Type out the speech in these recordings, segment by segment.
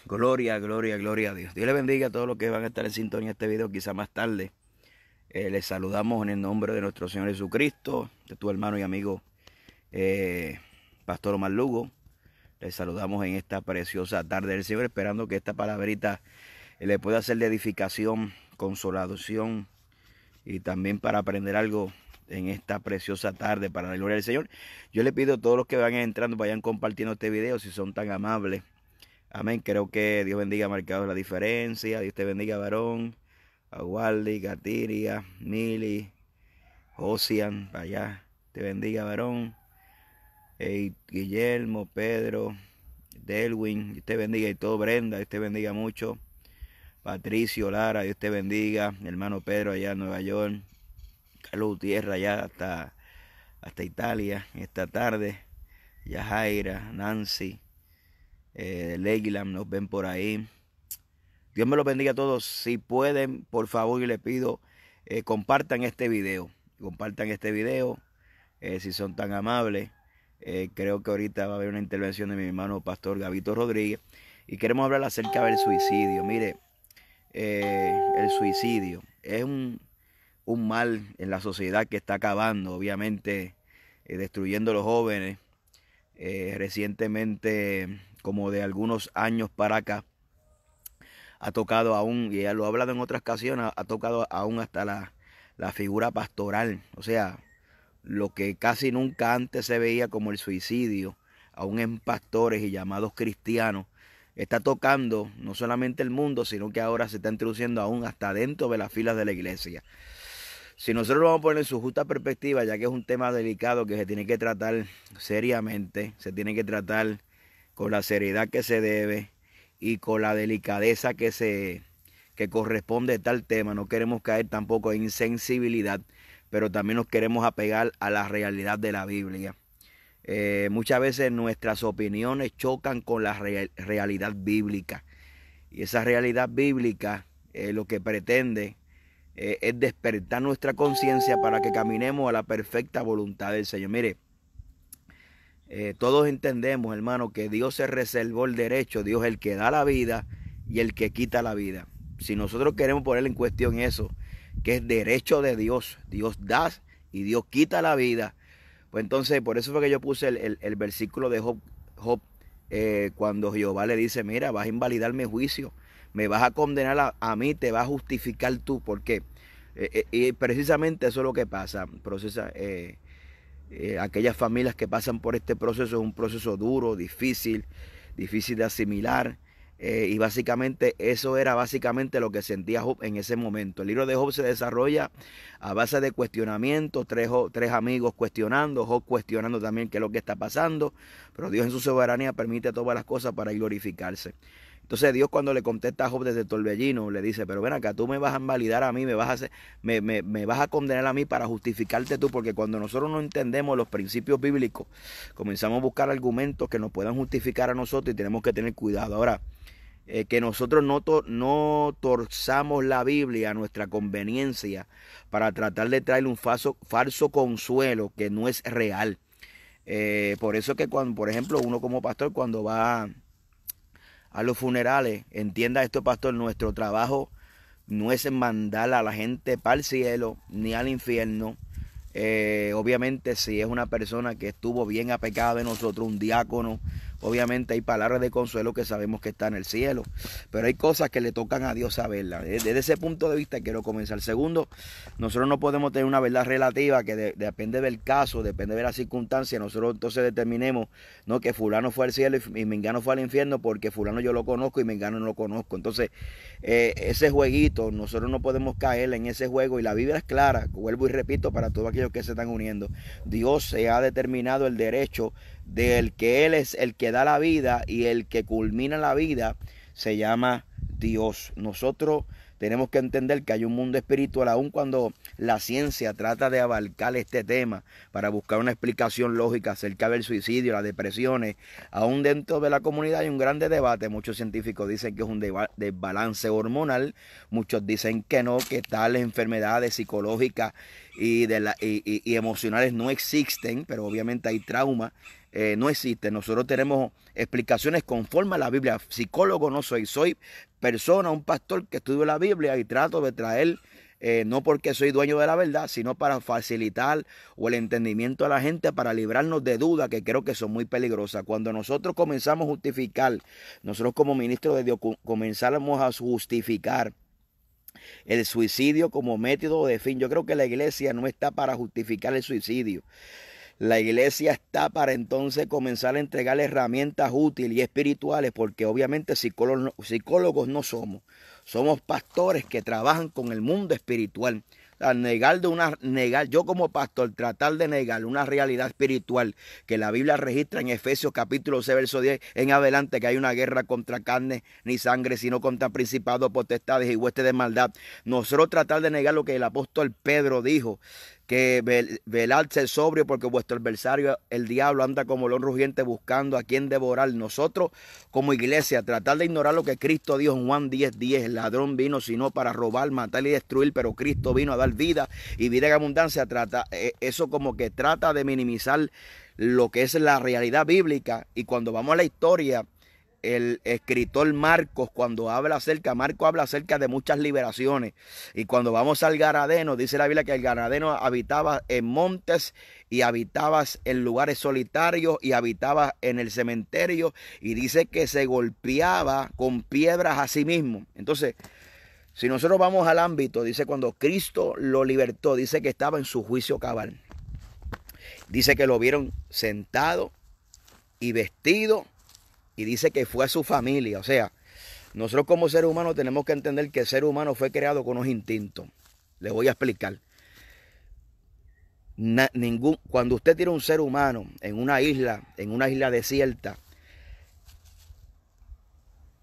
Gloria, gloria, gloria a Dios. Dios le bendiga a todos los que van a estar en sintonía de este video, quizá más tarde. Les saludamos en el nombre de nuestro Señor Jesucristo, de tu hermano y amigo Pastor Omar Lugo. Les saludamos en esta preciosa tarde del Señor, esperando que esta palabrita le pueda ser de edificación, consolación y también para aprender algo en esta preciosa tarde para la gloria del Señor. Yo le pido a todos los que van entrando, vayan compartiendo este video si son tan amables. Amén. Creo que Dios bendiga a Marcado la Diferencia. Dios te bendiga, varón. A Waldi, Gatiria, Mili, Ocean, allá. Te bendiga, varón. Guillermo, Pedro, Delwin. Dios te bendiga y todo. Brenda, Dios te bendiga mucho. Patricio, Lara, Dios te bendiga. Mi hermano Pedro allá en Nueva York. Carlos Gutiérrez allá hasta Italia esta tarde. Yajaira, Nancy. Leglam, nos ven por ahí. Dios me los bendiga a todos. Si pueden, por favor, y les pido, compartan este video. Compartan este video, si son tan amables. Creo que ahorita va a haber una intervención de mi hermano Pastor Gabito Rodríguez. Y queremos hablar acerca del suicidio. Mire, el suicidio es un mal en la sociedad que está acabando, obviamente, destruyendo a los jóvenes. Recientemente, como de algunos años para acá, ha tocado aún, y ya lo he hablado en otras ocasiones, ha tocado aún hasta la figura pastoral. O sea, lo que casi nunca antes se veía como el suicidio, aún en pastores y llamados cristianos, está tocando no solamente el mundo, sino que ahora se está introduciendo aún hasta dentro de las filas de la iglesia. Si nosotros lo vamos a poner en su justa perspectiva, ya que es un tema delicado que se tiene que tratar seriamente, se tiene que tratar con la seriedad que se debe y con la delicadeza que corresponde a tal tema. No queremos caer tampoco en insensibilidad, pero también nos queremos apegar a la realidad de la Biblia. Muchas veces nuestras opiniones chocan con la realidad bíblica, y esa realidad bíblica lo que pretende es despertar nuestra conciencia para que caminemos a la perfecta voluntad del Señor. Mire, todos entendemos, hermano, que Dios se reservó el derecho. Dios es el que da la vida y el que quita la vida. Si nosotros queremos poner en cuestión eso, que es derecho de Dios, Dios da y Dios quita la vida, pues entonces por eso fue que yo puse el versículo de Job, cuando Jehová le dice: mira, vas a invalidar mi juicio, me vas a condenar a mí, te vas a justificar tú. ¿Por qué? Y precisamente eso es lo que pasa. Aquellas familias que pasan por este proceso es un proceso duro, difícil de asimilar. Y básicamente eso era básicamente lo que sentía Job en ese momento. El libro de Job se desarrolla a base de cuestionamientos, tres amigos cuestionando, Job cuestionando también qué es lo que está pasando, pero Dios en su soberanía permite todas las cosas para glorificarse. Entonces Dios, cuando le contesta a Job desde el torbellino, le dice: pero ven acá, tú me vas a invalidar a mí, me vas a condenar a mí para justificarte tú, porque cuando nosotros no entendemos los principios bíblicos, comenzamos a buscar argumentos que nos puedan justificar a nosotros, y tenemos que tener cuidado. Ahora, que nosotros no torzamos la Biblia a nuestra conveniencia para tratar de traerle un falso consuelo que no es real. Por eso que cuando, por ejemplo, uno como pastor, cuando va a los funerales, entienda esto, pastor: nuestro trabajo no es mandar a la gente para el cielo ni al infierno. Obviamente, si es una persona que estuvo bien apegada de nosotros, un diácono, obviamente hay palabras de consuelo que sabemos que está en el cielo, pero hay cosas que le tocan a Dios saberlas. Desde ese punto de vista quiero comenzar. Segundo, nosotros no podemos tener una verdad relativa que depende del caso, depende de la circunstancia. Nosotros entonces determinemos, no, que fulano fue al cielo y mengano fue al infierno, porque fulano yo lo conozco y mengano no lo conozco. Entonces ese jueguito, nosotros no podemos caer en ese juego, y la Biblia es clara, vuelvo y repito, para todos aquellos que se están uniendo. Dios se ha determinado el derecho del que Él es el que da la vida, y el que culmina la vida se llama Dios. Nosotros tenemos que entender que hay un mundo espiritual, aun cuando la ciencia trata de abarcar este tema para buscar una explicación lógica acerca del suicidio, las depresiones. Aún dentro de la comunidad hay un grande debate. Muchos científicos dicen que es un desbalance hormonal, muchos dicen que no, que tales enfermedades psicológicas y emocionales no existen, pero obviamente hay trauma. No existe. Nosotros tenemos explicaciones conforme a la Biblia. Psicólogo no soy, soy persona, un pastor que estudio la Biblia y trato de traer, no porque soy dueño de la verdad, sino para facilitar o el entendimiento a la gente, para librarnos de dudas que creo que son muy peligrosas. Cuando nosotros comenzamos a justificar, nosotros como ministros de Dios comenzáramos a justificar el suicidio como método de fin, yo creo que la iglesia no está para justificar el suicidio. La iglesia está para entonces comenzar a entregar herramientas útiles y espirituales, porque obviamente psicólogos no somos. Somos pastores que trabajan con el mundo espiritual. O sea, yo como pastor, tratar de negar una realidad espiritual que la Biblia registra en Efesios capítulo 6, verso 10 en adelante, que hay una guerra contra carne ni sangre, sino contra principados, potestades y huestes de maldad. Nosotros tratar de negar lo que el apóstol Pedro dijo, que velad ser sobrio porque vuestro adversario, el diablo, anda como león rugiente buscando a quien devorar. Nosotros como iglesia tratar de ignorar lo que Cristo dijo en Juan 10:10. El ladrón vino sino para robar, matar y destruir, pero Cristo vino a dar vida y vida en abundancia. Eso como que trata de minimizar lo que es la realidad bíblica. Y cuando vamos a la historia, el escritor Marcos, Marcos habla acerca de muchas liberaciones. Y cuando vamos al Garadeno, dice la Biblia que el Garadeno habitaba en montes y habitaba en lugares solitarios y habitaba en el cementerio, y dice que se golpeaba con piedras a sí mismo. Entonces, si nosotros vamos al ámbito, dice cuando Cristo lo libertó, dice que estaba en su juicio cabal. Dice que lo vieron sentado y vestido, y dice que fue a su familia. O sea, nosotros como seres humanos tenemos que entender que el ser humano fue creado con unos instintos. Les voy a explicar. Cuando usted tiene un ser humano en una isla desierta,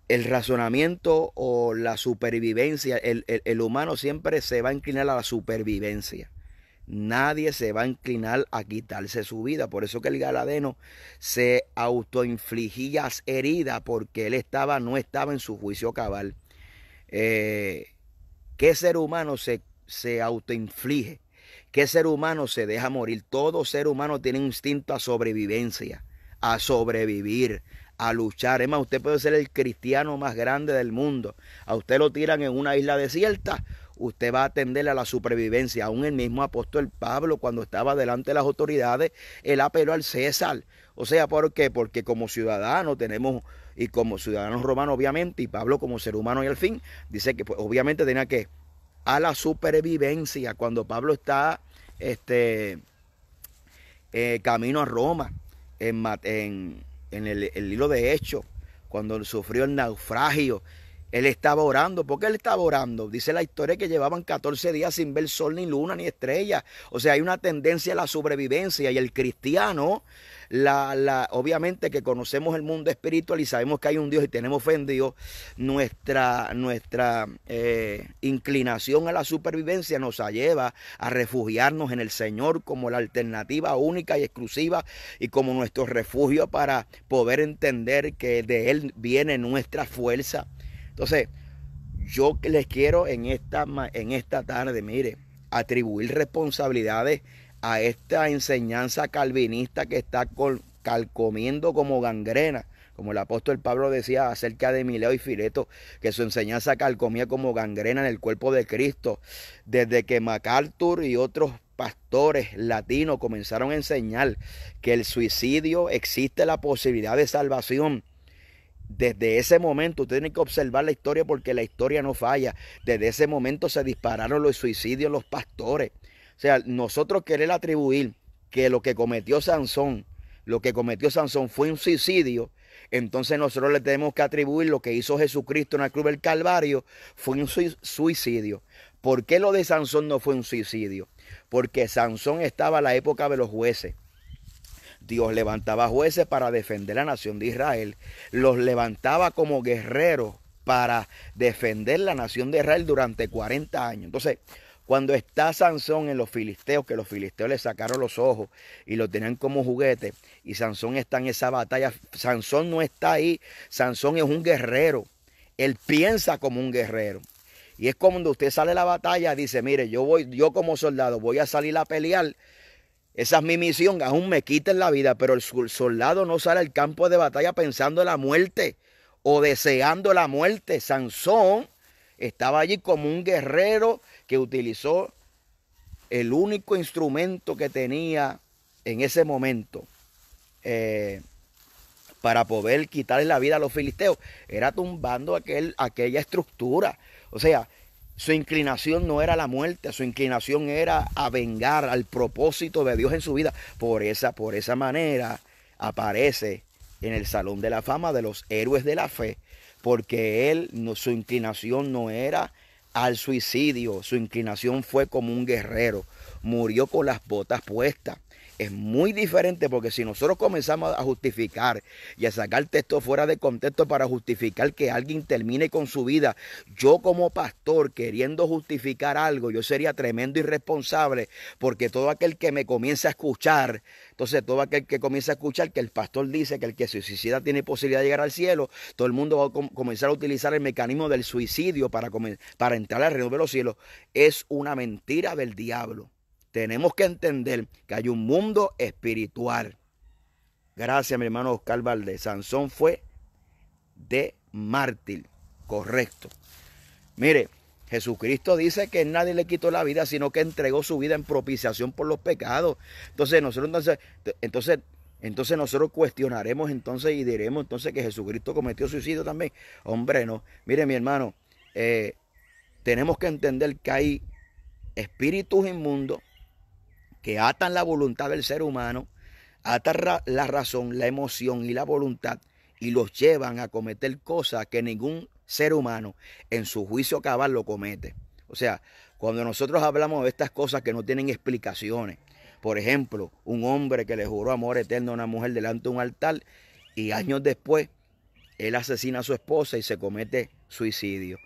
el razonamiento o la supervivencia, el humano siempre se va a inclinar a la supervivencia. Nadie se va a inclinar a quitarse su vida. Por eso que el Galadeno se autoinfligía heridas, porque él no estaba en su juicio cabal. ¿Qué ser humano se autoinflige? ¿Qué ser humano se deja morir? Todo ser humano tiene un instinto a sobrevivencia, a sobrevivir, a luchar. Es más, usted puede ser el cristiano más grande del mundo. A usted lo tiran en una isla desierta, usted va a atender a la supervivencia. Aún el mismo apóstol Pablo, cuando estaba delante de las autoridades, él apeló al César. O sea, ¿por qué? Porque como ciudadanos y como ciudadanos romanos obviamente, y Pablo como ser humano y al fin, dice que pues, obviamente tenía que a la supervivencia. Cuando Pablo está camino a Roma, en el libro de Hechos, cuando sufrió el naufragio, él estaba orando. ¿Por qué él estaba orando? Dice la historia que llevaban 14 días sin ver sol, ni luna, ni estrella. O sea, hay una tendencia a la sobrevivencia. Y el cristiano, obviamente que conocemos el mundo espiritual y sabemos que hay un Dios y tenemos fe en Dios, nuestra inclinación a la supervivencia nos lleva a refugiarnos en el Señor como la alternativa única y exclusiva, y como nuestro refugio para poder entender que de Él viene nuestra fuerza. Entonces, yo les quiero en esta tarde, mire, atribuir responsabilidades a esta enseñanza calvinista que está calcomiendo como gangrena. Como el apóstol Pablo decía acerca de Mileo y Fileto, que su enseñanza calcomía como gangrena en el cuerpo de Cristo. Desde que MacArthur y otros pastores latinos comenzaron a enseñar que el suicidio existe la posibilidad de salvación, desde ese momento, usted tiene que observar la historia, porque la historia no falla. Desde ese momento se dispararon los suicidios en los pastores. O sea, nosotros querer atribuir que lo que cometió Sansón fue un suicidio, entonces nosotros le tenemos que atribuir lo que hizo Jesucristo en la cruz del Calvario fue un suicidio. ¿Por qué lo de Sansón no fue un suicidio? Porque Sansón estaba a la época de los jueces. Dios levantaba jueces para defender la nación de Israel. Los levantaba como guerreros para defender la nación de Israel durante 40 años. Entonces, cuando está Sansón en los filisteos, que los filisteos le sacaron los ojos y lo tenían como juguete, y Sansón está en esa batalla, Sansón no está ahí, Sansón es un guerrero, él piensa como un guerrero. Y es como cuando usted sale a la batalla, dice, mire, yo como soldado voy a salir a pelear, esa es mi misión, aún me quiten la vida, pero el soldado no sale al campo de batalla pensando en la muerte o deseando la muerte. Sansón estaba allí como un guerrero que utilizó el único instrumento que tenía en ese momento para poder quitarle la vida a los filisteos. Era tumbando aquella estructura. O sea, su inclinación no era la muerte, su inclinación era a vengar al propósito de Dios en su vida. Por esa manera aparece en el Salón de la Fama de los héroes de la fe, porque su inclinación no era al suicidio, su inclinación fue como un guerrero, murió con las botas puestas. Es muy diferente, porque si nosotros comenzamos a justificar y a sacar texto fuera de contexto para justificar que alguien termine con su vida, yo como pastor queriendo justificar algo, yo sería tremendo irresponsable, porque todo aquel que me comienza a escuchar, entonces todo aquel que comienza a escuchar que el pastor dice que el que se suicida tiene posibilidad de llegar al cielo, todo el mundo va a comenzar a utilizar el mecanismo del suicidio para entrar al reino de los cielos. Es una mentira del diablo. Tenemos que entender que hay un mundo espiritual. Gracias, mi hermano Oscar Valdés. Sansón fue de mártir, correcto. Mire, Jesucristo dice que nadie le quitó la vida, sino que entregó su vida en propiciación por los pecados. Entonces nosotros cuestionaremos entonces y diremos entonces que Jesucristo cometió suicidio también. Hombre, no. Mire, mi hermano, tenemos que entender que hay espíritus inmundos que atan la voluntad del ser humano, atan la razón, la emoción y la voluntad, y los llevan a cometer cosas que ningún ser humano en su juicio cabal lo comete. O sea, cuando nosotros hablamos de estas cosas que no tienen explicaciones, por ejemplo, un hombre que le juró amor eterno a una mujer delante de un altar y años después él asesina a su esposa y se comete suicidio.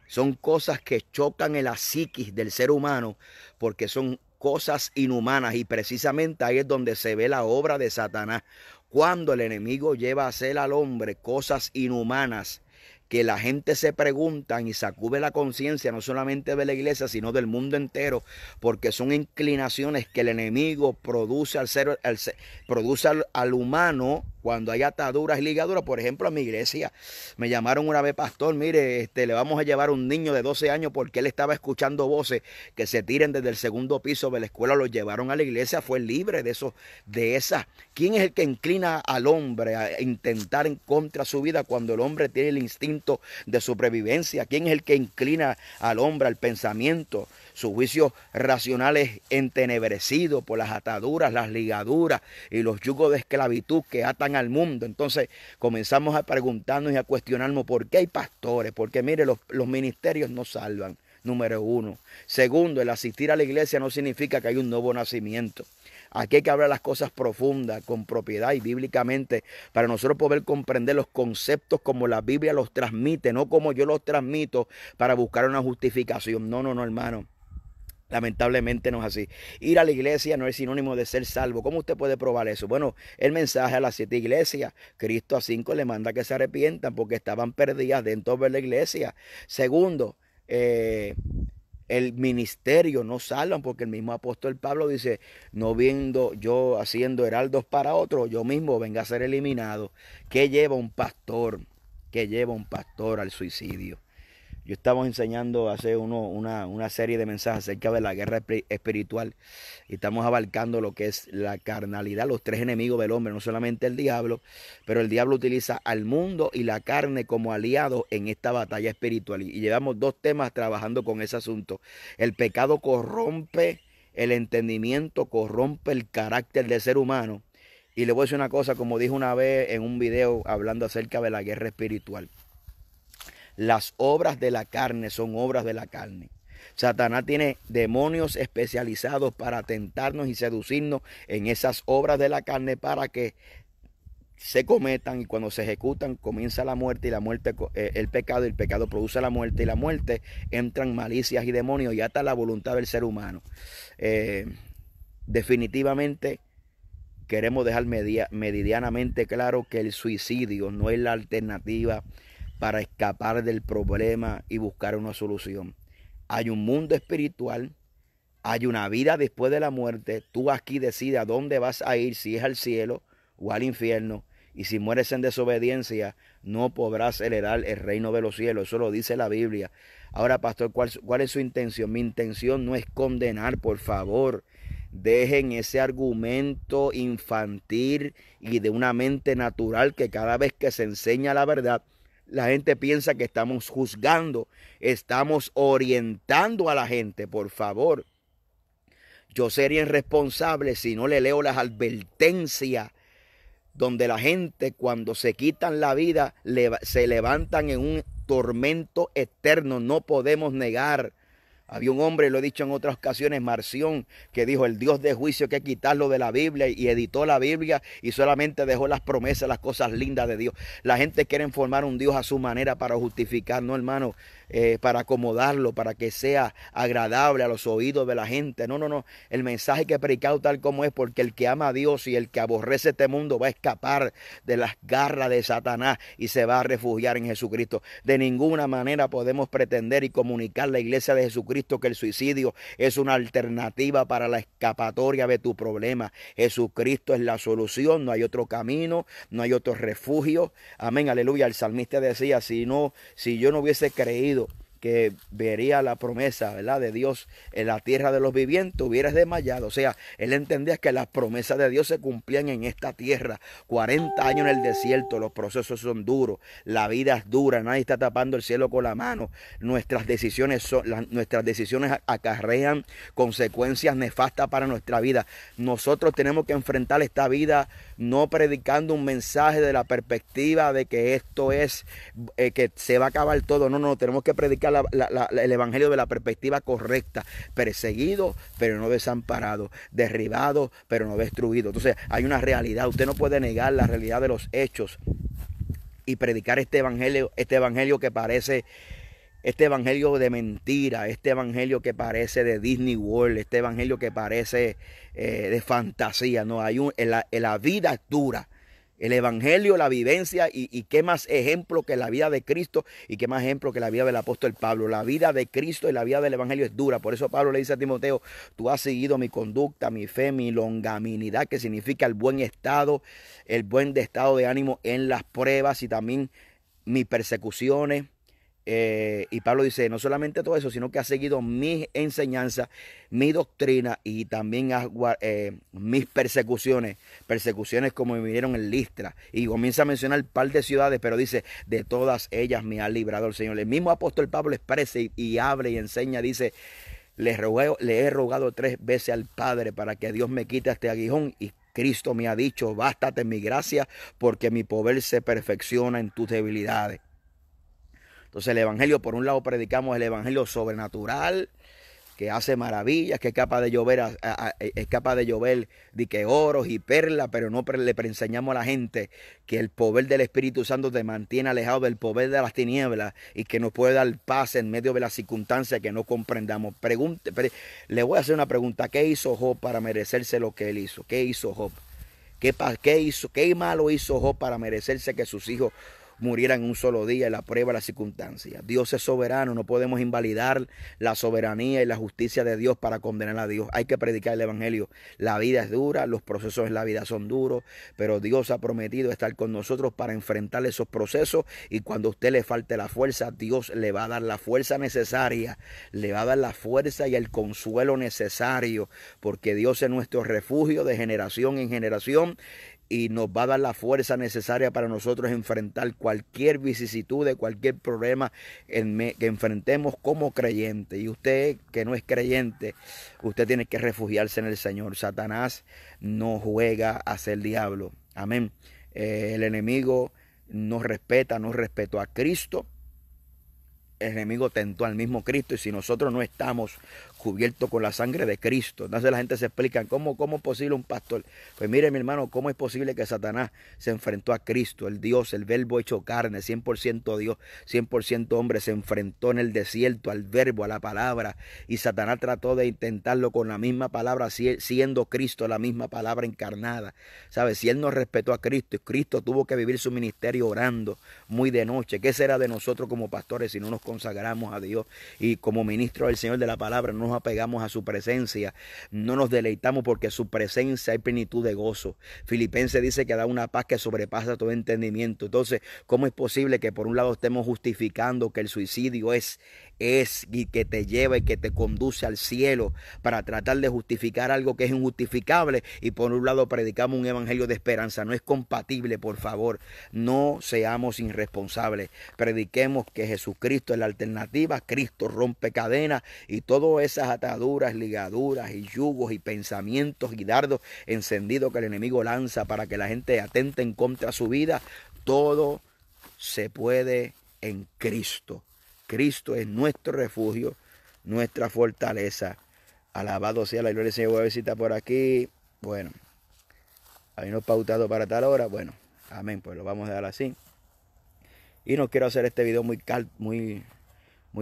Son cosas que chocan en la psiquis del ser humano, porque son cosas inhumanas, y precisamente ahí es donde se ve la obra de Satanás, cuando el enemigo lleva a hacer al hombre cosas inhumanas que la gente se pregunta y sacude la conciencia no solamente de la iglesia sino del mundo entero, porque son inclinaciones que el enemigo produce al humano cuando hay ataduras y ligaduras. Por ejemplo, a mi iglesia me llamaron una vez, pastor, mire, le vamos a llevar un niño de 12 años porque él estaba escuchando voces que se tiren desde el segundo piso de la escuela, lo llevaron a la iglesia, fue libre de esa. ¿Quién es el que inclina al hombre a intentar en contra de su vida cuando el hombre tiene el instinto de supervivencia? ¿Quién es el que inclina al hombre al pensamiento? Su juicio racional es entenebrecido por las ataduras, las ligaduras y los yugos de esclavitud que atan al mundo. Entonces comenzamos a preguntarnos y a cuestionarnos por qué hay pastores, porque mire, los ministerios no salvan, número uno. Segundo, el asistir a la iglesia no significa que hay un nuevo nacimiento. Aquí hay que hablar las cosas profundas, con propiedad y bíblicamente, para nosotros poder comprender los conceptos como la Biblia los transmite, no como yo los transmito para buscar una justificación. No, hermano. Lamentablemente no es así. Ir a la iglesia no es sinónimo de ser salvo. ¿Cómo usted puede probar eso? Bueno, el mensaje a las 7 iglesias. Cristo a 5 le manda que se arrepientan porque estaban perdidas dentro de la iglesia. Segundo, el ministerio no salvan, porque el mismo apóstol Pablo dice, no viendo yo haciendo heraldos para otros, yo mismo venga a ser eliminado. ¿Qué lleva un pastor? ¿Qué lleva un pastor al suicidio? Yo estaba enseñando hace una serie de mensajes acerca de la guerra espiritual, y estamos abarcando lo que es la carnalidad, los tres enemigos del hombre, no solamente el diablo, pero el diablo utiliza al mundo y la carne como aliados en esta batalla espiritual. Y llevamos 2 temas trabajando con ese asunto. El pecado corrompe el entendimiento, corrompe el carácter del ser humano. Y le voy a decir una cosa, como dije una vez en un video hablando acerca de la guerra espiritual. Las obras de la carne son obras de la carne. Satanás tiene demonios especializados para tentarnos y seducirnos en esas obras de la carne, para que se cometan, y cuando se ejecutan comienza la muerte, y la muerte el pecado, y el pecado produce la muerte, y la muerte entran malicias y demonios, y hasta la voluntad del ser humano. Definitivamente queremos dejar meridianamente claro que el suicidio no es la alternativa para escapar del problema y buscar una solución. Hay un mundo espiritual, hay una vida después de la muerte. Tú aquí decides a dónde vas a ir, si es al cielo o al infierno. Y si mueres en desobediencia, no podrás heredar el reino de los cielos. Eso lo dice la Biblia. Ahora, pastor, ¿cuál es su intención? Mi intención no es condenar, por favor. Dejen ese argumento infantil y de una mente natural, que cada vez que se enseña la verdad, la gente piensa que estamos juzgando, estamos orientando a la gente. Por favor, yo sería irresponsable si no le leo las advertencias, donde la gente, cuando se quitan la vida, se levantan en un tormento eterno. No podemos negar. Había un hombre, lo he dicho en otras ocasiones, Marción, que dijo: el Dios de juicio hay que quitarlo de la Biblia, y editó la Biblia y solamente dejó las promesas, las cosas lindas de Dios. La gente quiere formar un Dios a su manera para justificar, no, hermano, para acomodarlo, para que sea agradable a los oídos de la gente. No, no, no. El mensaje hay que predicar tal como es, porque el que ama a Dios y el que aborrece este mundo va a escapar de las garras de Satanás y se va a refugiar en Jesucristo. De ninguna manera podemos pretender y comunicar a la iglesia de Jesucristo que el suicidio es una alternativa para la escapatoria de tu problema. Jesucristo es la solución, no hay otro camino, no hay otro refugio. Amén, aleluya. El salmista decía: si yo no hubiese creído que vería la promesa, ¿verdad?, de Dios en la tierra de los vivientes, hubieras desmayado. O sea, él entendía que las promesas de Dios se cumplían en esta tierra. 40 años en el desierto, los procesos son duros, la vida es dura, nadie está tapando el cielo con la mano. Nuestras decisiones acarrean consecuencias nefastas para nuestra vida. Nosotros tenemos que enfrentar esta vida no predicando un mensaje de la perspectiva de que esto es, que se va a acabar todo. No, no, tenemos que predicar el evangelio de la perspectiva correcta. Perseguido, pero no desamparado. Derribado, pero no destruido. Entonces, hay una realidad. Usted no puede negar la realidad de los hechos y predicar este evangelio que parece, este evangelio de mentira, este evangelio que parece de Disney World, este evangelio que parece de fantasía. No, la vida es dura. El evangelio, la vivencia, y qué más ejemplo que la vida de Cristo, y qué más ejemplo que la vida del apóstol Pablo. La vida de Cristo y la vida del evangelio es dura. Por eso Pablo le dice a Timoteo: tú has seguido mi conducta, mi fe, mi longanimidad, que significa el buen estado de ánimo en las pruebas, y también mis persecuciones. Y Pablo dice: no solamente todo eso, sino que ha seguido mi enseñanza, mi doctrina, y también mis persecuciones como me vinieron en Listra. Y comienza a mencionar un par de ciudades, pero dice: de todas ellas me ha librado el Señor. El mismo apóstol Pablo expresa y abre y enseña, dice: le he rogado 3 veces al Padre para que Dios me quite este aguijón, y Cristo me ha dicho: bástate mi gracia, porque mi poder se perfecciona en tus debilidades. Entonces el evangelio, por un lado, predicamos el evangelio sobrenatural, que hace maravillas, que es capaz de llover de que oros y perlas, pero no le enseñamos a la gente que el poder del Espíritu Santo te mantiene alejado del poder de las tinieblas, y que nos puede dar paz en medio de las circunstancias que no comprendamos. Le voy a hacer una pregunta: ¿qué hizo Job para merecerse lo que él hizo? ¿Qué hizo Job? ¿Qué malo hizo Job para merecerse que sus hijos murieran en un solo día en la prueba de las circunstancias? Dios es soberano, no podemos invalidar la soberanía y la justicia de Dios para condenar a Dios. Hay que predicar el evangelio. La vida es dura, los procesos en la vida son duros, pero Dios ha prometido estar con nosotros para enfrentar esos procesos, y cuando a usted le falte la fuerza, Dios le va a dar la fuerza necesaria, le va a dar la fuerza y el consuelo necesario, porque Dios es nuestro refugio de generación en generación, y nos va a dar la fuerza necesaria para nosotros enfrentar cualquier vicisitud, cualquier problema que enfrentemos como creyente. Y usted que no es creyente, usted tiene que refugiarse en el Señor. Satanás no juega a ser diablo. Amén. El enemigo no respetó a Cristo. El enemigo tentó al mismo Cristo, y si nosotros no estamos cubierto con la sangre de Cristo. Entonces la gente se explica, ¿cómo es posible un pastor? Pues mire, mi hermano, ¿cómo es posible que Satanás se enfrentó a Cristo, el Dios, el verbo hecho carne, 100% Dios, 100% hombre, se enfrentó en el desierto al verbo, a la palabra, y Satanás trató de intentarlo con la misma palabra, siendo Cristo la misma palabra encarnada? ¿Sabes? Si él no respetó a Cristo, Cristo tuvo que vivir su ministerio orando muy de noche. ¿Qué será de nosotros como pastores si no nos consagramos a Dios y como ministros del Señor de la palabra no nos apegamos a su presencia, no nos deleitamos porque su presencia hay plenitud de gozo? Filipenses dice que da una paz que sobrepasa todo entendimiento. Entonces, ¿cómo es posible que por un lado estemos justificando que el suicidio es y que te lleva y que te conduce al cielo para tratar de justificar algo que es injustificable, y por un lado predicamos un evangelio de esperanza? No es compatible, por favor. No seamos irresponsables. Prediquemos que Jesucristo es la alternativa. Cristo rompe cadenas y todas esas ataduras, ligaduras y yugos y pensamientos y dardos encendidos que el enemigo lanza para que la gente atente en contra de su vida. Todo se puede en Cristo. Cristo es nuestro refugio, nuestra fortaleza. Alabado sea la gloria del Señor. Voy a ver si está por aquí. Bueno, hay unos pautados para tal hora. Bueno, amén, pues lo vamos a dejar así. Y no quiero hacer este video muy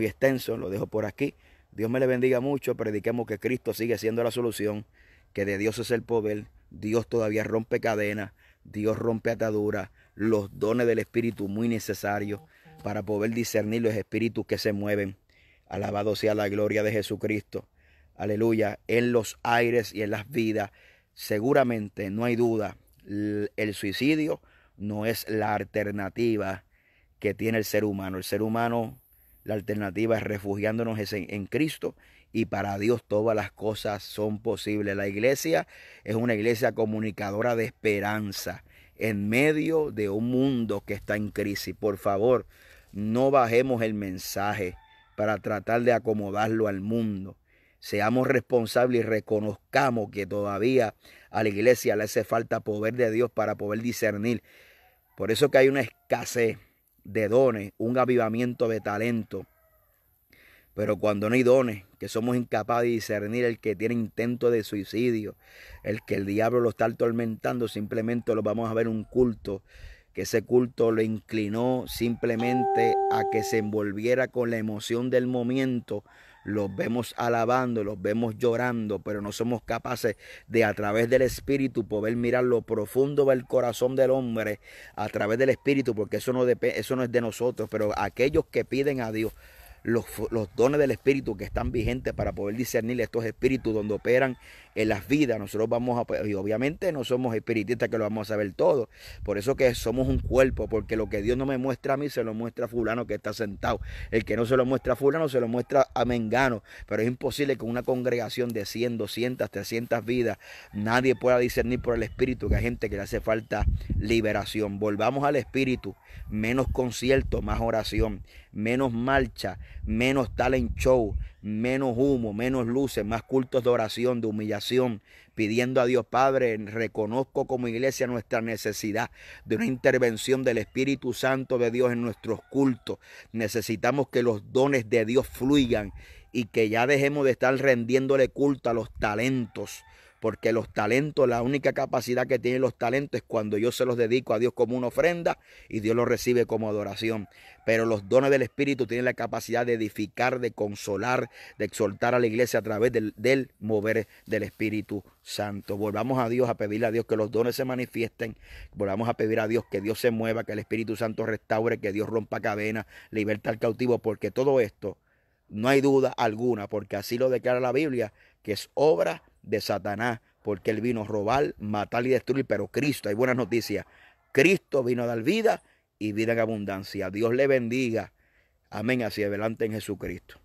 extenso, lo dejo por aquí. Dios me le bendiga mucho. Prediquemos que Cristo sigue siendo la solución, que de Dios es el poder. Dios todavía rompe cadenas, Dios rompe ataduras, los dones del Espíritu muy necesarios para poder discernir los espíritus que se mueven. Alabado sea la gloria de Jesucristo. Aleluya. En los aires y en las vidas, seguramente, no hay duda, el suicidio no es la alternativa que tiene el ser humano. El ser humano, la alternativa es refugiándonos en Cristo, y para Dios todas las cosas son posibles. La iglesia es una iglesia comunicadora de esperanza en medio de un mundo que está en crisis. Por favor, no bajemos el mensaje para tratar de acomodarlo al mundo. Seamos responsables y reconozcamos que todavía a la iglesia le hace falta poder de Dios para poder discernir. Por eso que hay una escasez de dones, un avivamiento de talento. Pero cuando no hay dones, que somos incapaces de discernir el que tiene intento de suicidio, el que el diablo lo está atormentando, simplemente lo vamos a ver en un culto, que ese culto lo inclinó simplemente a que se envolviera con la emoción del momento. Los vemos alabando, los vemos llorando, pero no somos capaces de, a través del Espíritu, poder mirar lo profundo del corazón del hombre a través del Espíritu, porque eso no es de nosotros. Pero aquellos que piden a Dios los dones del Espíritu que están vigentes para poder discernir estos espíritus donde operan en las vidas, nosotros y obviamente no somos espiritistas que lo vamos a saber todo. Por eso que somos un cuerpo, porque lo que Dios no me muestra a mí, se lo muestra a fulano que está sentado. El que no se lo muestra a fulano, se lo muestra a mengano. Pero es imposible que una congregación de 100, 200, 300 vidas, nadie pueda discernir por el Espíritu que hay gente que le hace falta liberación. Volvamos al Espíritu. Menos concierto, más oración. Menos marcha, menos talent show, menos humo, menos luces, más cultos de oración, de humillación, pidiendo a Dios. Padre, reconozco como iglesia nuestra necesidad de una intervención del Espíritu Santo de Dios en nuestros cultos. Necesitamos que los dones de Dios fluyan y que ya dejemos de estar rendiéndole culto a los talentos. Porque los talentos, la única capacidad que tienen los talentos es cuando yo se los dedico a Dios como una ofrenda y Dios los recibe como adoración. Pero los dones del Espíritu tienen la capacidad de edificar, de consolar, de exhortar a la iglesia a través del mover del Espíritu Santo. Volvamos a Dios a pedirle a Dios que los dones se manifiesten. Volvamos a pedir a Dios que Dios se mueva, que el Espíritu Santo restaure, que Dios rompa cadenas, liberta al cautivo, porque todo esto no hay duda alguna, porque así lo declara la Biblia, que es obra de Satanás, porque él vino a robar, matar y destruir. Pero Cristo, hay buenas noticias, Cristo vino a dar vida y vida en abundancia. Dios le bendiga. Amén. Hacia adelante en Jesucristo.